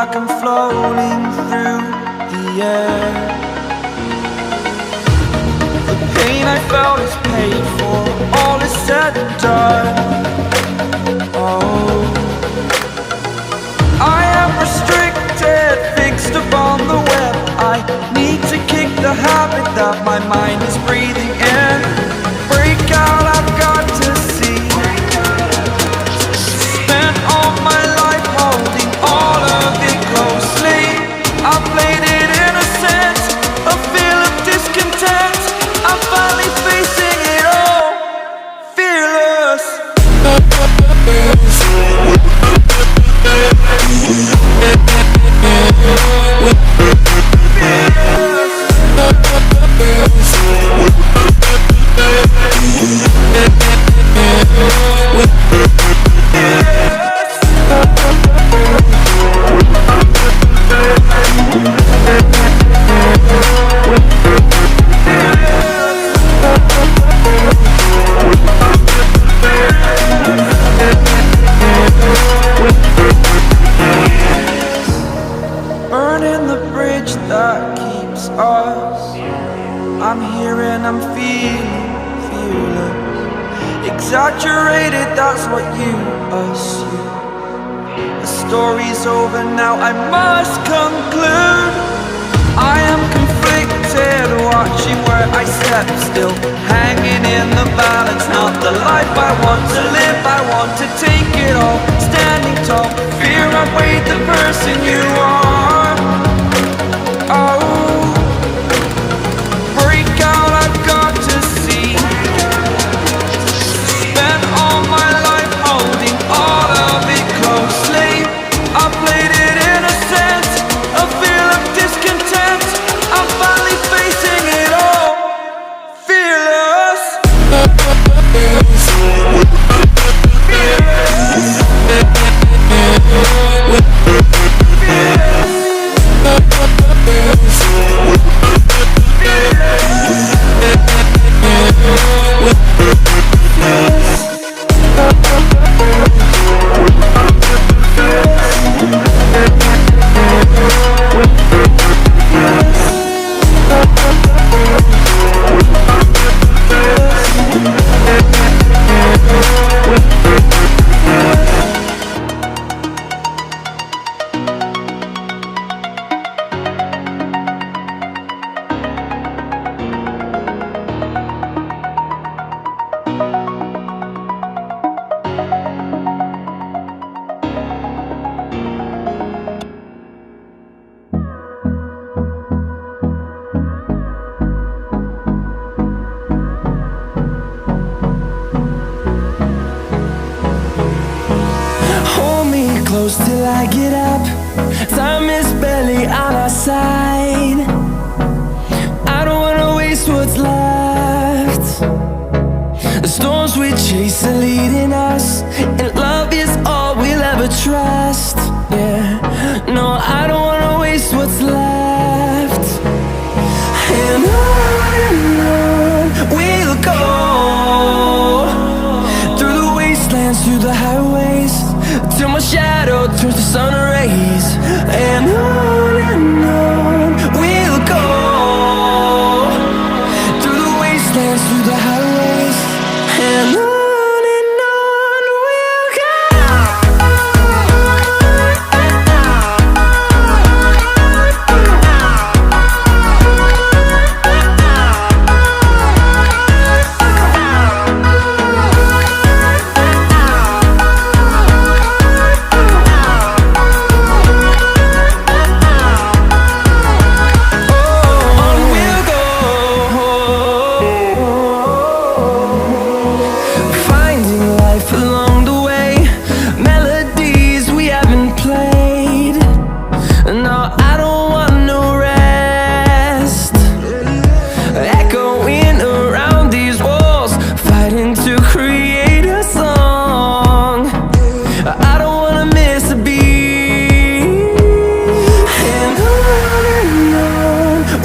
like I'm floating through the air. The pain I felt is paid for, all is said and done. Oh, I am restricted, fixed upon the web. I need to kick the habit that my mind is breathing in. Break out, I've got to see. Spent all my life holding all of it closely. I played it innocent, a feel of discontent. I'm finally facing it all, fearless. Burning the bridge that keeps us. I'm here and I'm feeling fearless. Exaggerated, that's what you assume. The story's over now, I must conclude. I am conflicted, watching where I step still, hanging in the balance. Not the life I want to live, I want to take it all. Standing tall, fear outweighed the person you are. Oh, break out, I've got to see. Spent all my life holding all of it closely. I played it innocent, a feel of discontent. I'm finally facing it all, fearless. Close till I get up. Time is barely on our side. I don't wanna waste what's left. The storms we chase are leading us, and love is all we'll ever trust. Yeah, no, I don't wanna waste what's left. And on we'll go, through the wastelands, through the highways, till my shadow turns to sun rays. And on we'll go, through the wastelands, through the highways. And on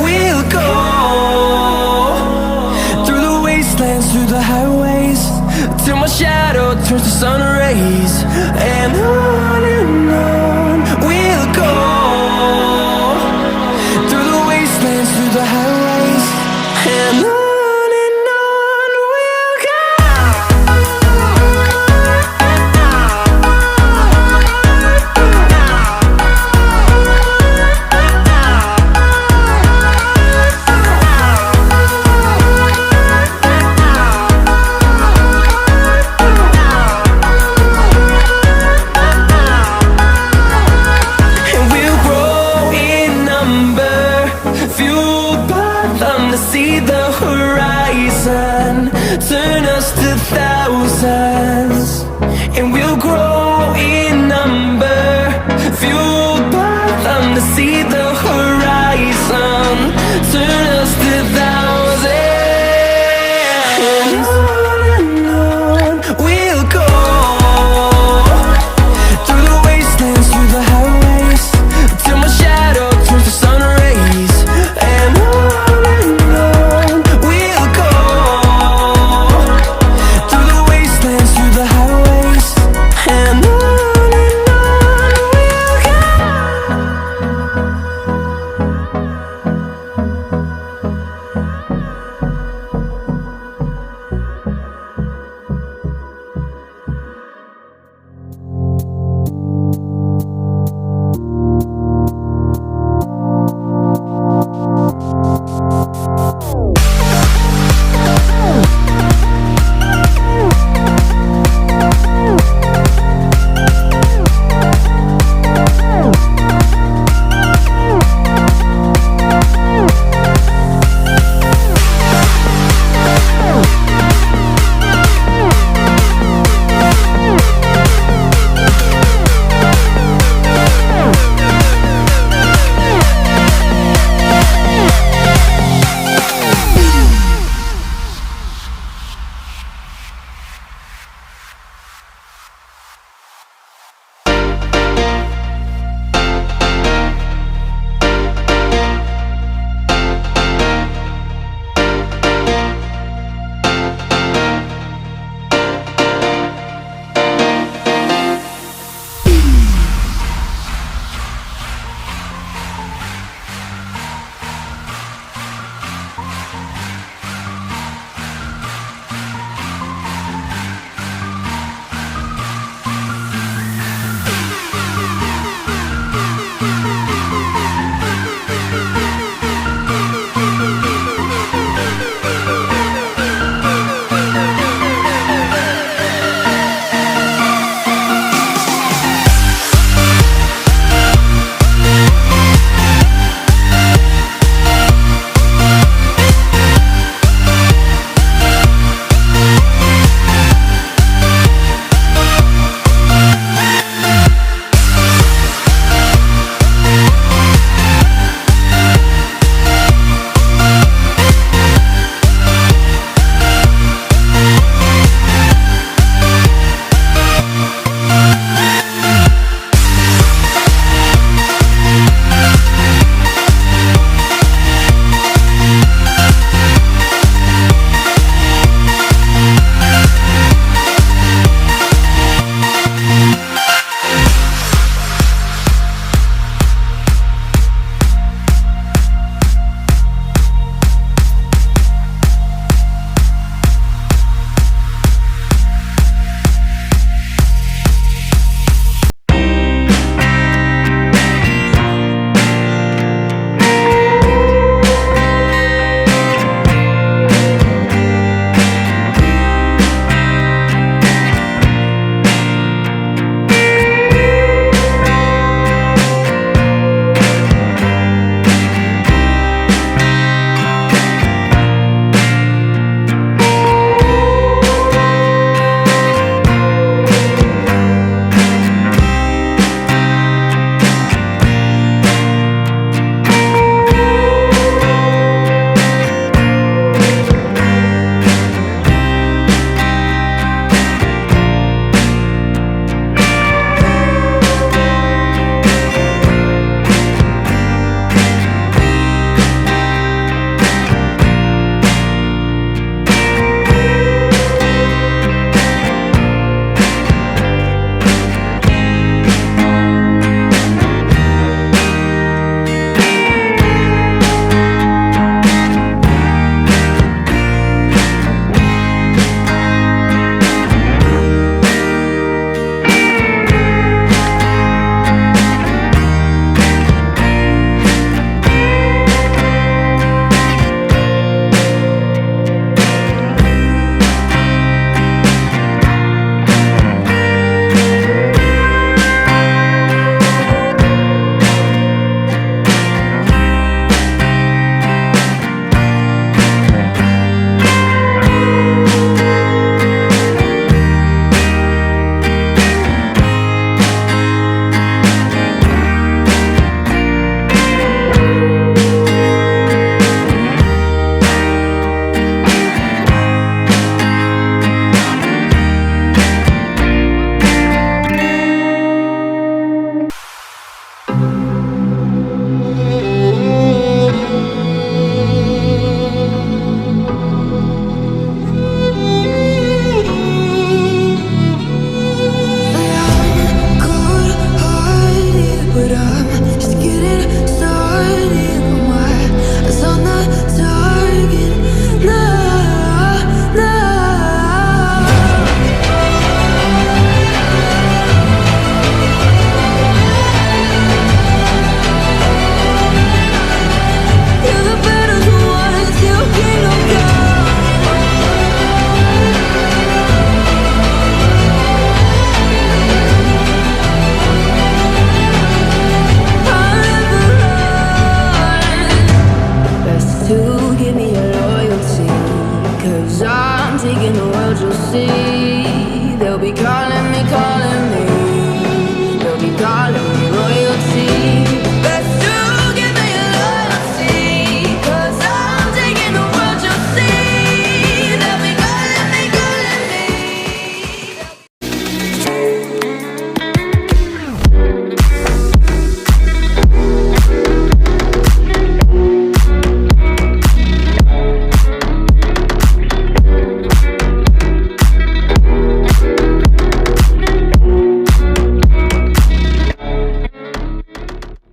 we'll go. Through the highways, till my shadow turns to sun rays. And